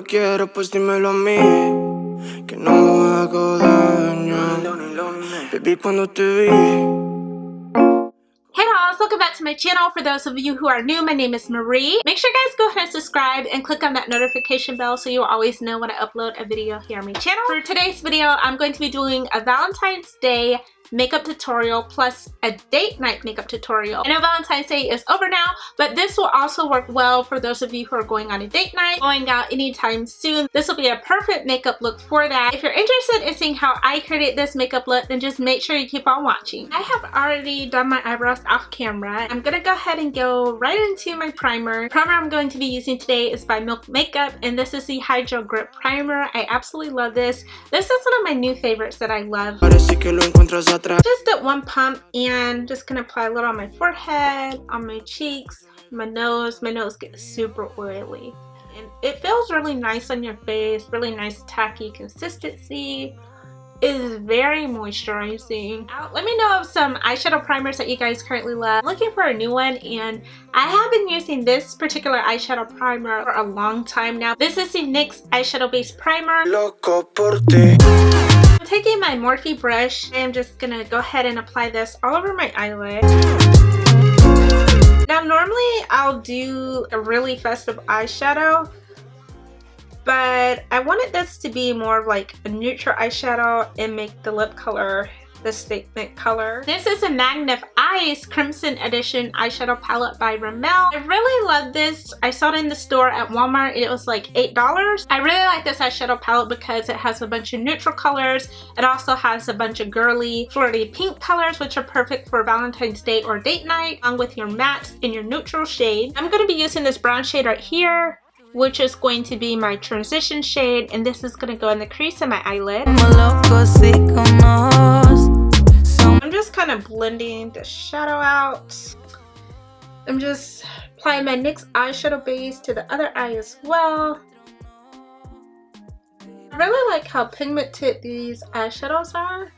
quieres, pues dímelo a mí, que no hago daño. Baby, cuando te vi. Hey dolls, welcome back to my channel. For those of you who are new, my name is Marie. Make sure you guys go ahead and subscribe and click on that notification bell so you'll always know when I upload a video here on my channel. For today's video, I'm going to be doing a Valentine's Day makeup tutorial plus a date night makeup tutorial. I know Valentine's Day is over now, but this will also work well for those of you who are going on a date night, going out anytime soon. This will be a perfect makeup look for that. If you're interested in seeing how I created this makeup look, then just make sure you keep on watching. I have already done my eyebrows off camera. I'm gonna go ahead and go right into my primer. The primer I'm going to be using today is by Milk Makeup, and this is the Hydro Grip Primer. I absolutely love this. This is one of my new favorites that I love. Just did one pump and just gonna apply a little on my forehead, on my cheeks, my nose. My nose gets super oily and it feels really nice on your face, really nice tacky consistency. It is very moisturizing. Let me know of some eyeshadow primers that you guys currently love. I'm looking for a new one, and I have been using this particular eyeshadow primer for a long time now. This is the NYX eyeshadow base primer. Loco por ti. I'm taking my Morphe brush. I am just gonna go ahead and apply this all over my eyelid. Now normally I'll do a really festive eyeshadow, but I wanted this to be more of like a neutral eyeshadow and make the lip color the statement color. This is a Magnifeye's Crimson Edition eyeshadow palette by RIMMEL. I really love this. I saw it in the store at Walmart. It was like $8. I really like this eyeshadow palette because it has a bunch of neutral colors. It also has a bunch of girly, flirty pink colors, which are perfect for Valentine's Day or date night, along with your mattes and your neutral shade. I'm going to be using this brown shade right here, which is going to be my transition shade, and this is going to go in the crease of my eyelid. I'm just kind of blending the shadow out. I'm just applying my NYX eyeshadow base to the other eye as well. I really like how pigmented these eyeshadows are.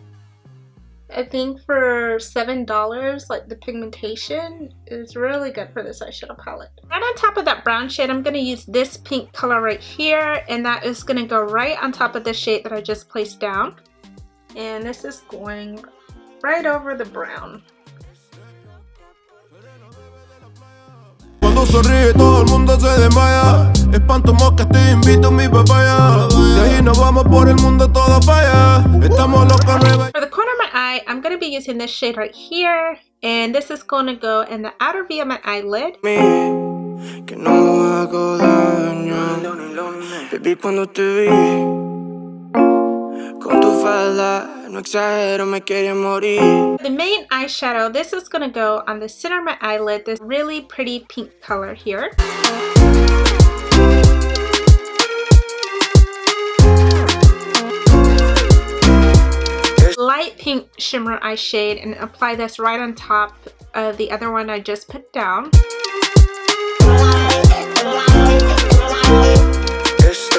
I think for $7, like the pigmentation is really good for this eyeshadow palette. Right on top of that brown shade, I'm going to use this pink color right here, and that is going to go right on top of the shade that I just placed down. And this is going right over the brown. Cuando sonríe todo el mundo se desmaya. Espanto moscas, te invito a mi papaya. De ahí nos vamos por el mundo todo falla. Estamos locos. For the corner of my eye, I'm going to be using this shade right here, and this is going to go in the outer V of my eyelid. Que no hago daño. Baby, cuando te vi. Con tu falda, no exagero, me quería morir. The main eyeshadow, this is going to go on the center of my eyelid, this really pretty pink color here. Light pink shimmer eye shade, and apply this right on top of the other one I just put down.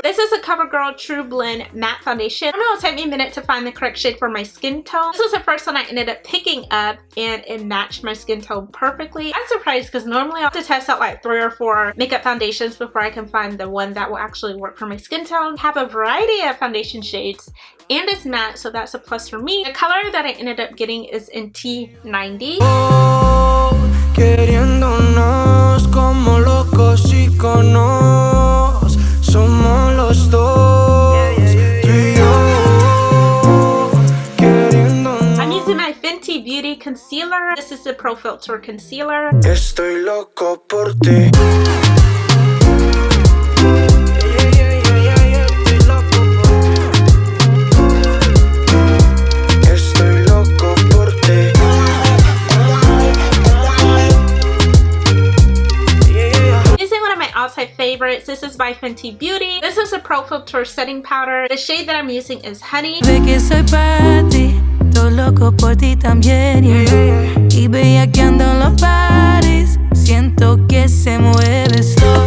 This is a COVERGIRL True Blend Matte Foundation. I know it'll take me a minute to find the correct shade for my skin tone. This was the first one I ended up picking up, and it matched my skin tone perfectly. I'm surprised because normally I have to test out like 3 or 4 makeup foundations before I can find the one that will actually work for my skin tone. I have a variety of foundation shades, and it's matte, so that's a plus for me. The color that I ended up getting is in T90. Oh, queriéndonos como locos iconos. Somos los dos, tú y yo, queriéndonos. I'm using my Fenty Beauty Concealer. This is the Pro Filter Concealer. Estoy loco por ti. Favorites. This is by Fenty Beauty. This is a Pro Filter setting powder. The shade that I'm using is Honey. Ve que soy para ti, todo loco por ti también, y bellaqueando en los bares, siento que se mueve esto.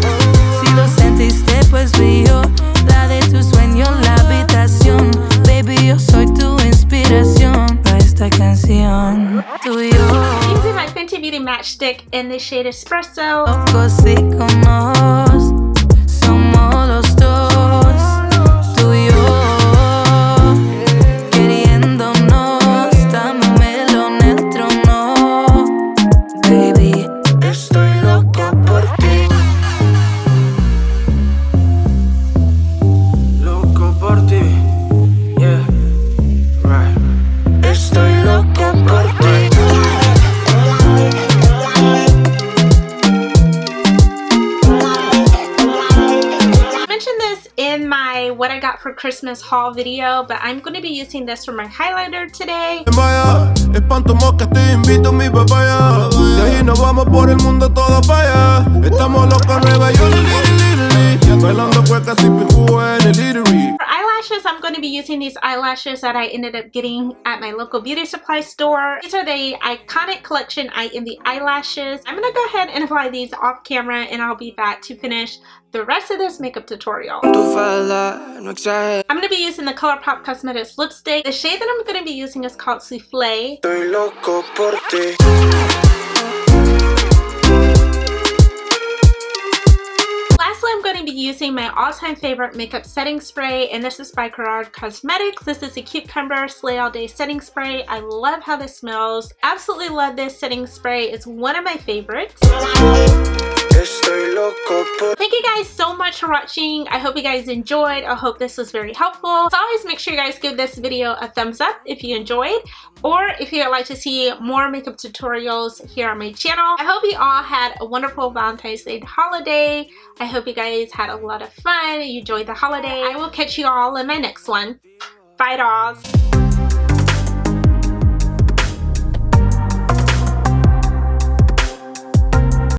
Si lo sentiste, pues vi yo, la de tus sueños, la habitación. Baby, yo soy tu inspiración para esta canción. Tú y yo. I'm using my Fenty Beauty Match Stick in the shade Espresso. Locos iconos, somos los dos. Christmas haul video, but I'm going to be using this for my highlighter today. Espanto mosca, te invito mi papaya. De ahí nos vamos por el mundo, todo falla. Estamos locos, Nueva York, bailando cuecas y pijú en el eatery. For eyelashes, I'm going to be using these eyelashes that I ended up getting at my local beauty supply store. These are the Iconic Collection in the eyelashes. I'm going to go ahead and apply these off camera, and I'll be back to finish the rest of this makeup tutorial. I'm going to be using the ColourPop Cosmetics lipstick. The shade that I'm going to be using is called Souffle. Lastly, I'm going to be using my all-time favorite makeup setting spray, and this is by Grwm Cosmetics. This is a Cucumber Slay All Day setting spray. I love how this smells. Absolutely love this setting spray. It's one of my favorites. Thank you guys so much for watching. I hope you guys enjoyed. I hope this was very helpful. As always, make sure you guys give this video a thumbs up if you enjoyed, or if you'd like to see more makeup tutorials here on my channel. I hope you all had a wonderful Valentine's Day holiday. I hope you guys had a lot of fun. You enjoyed the holiday. I will catch you all in my next one. Bye, dolls.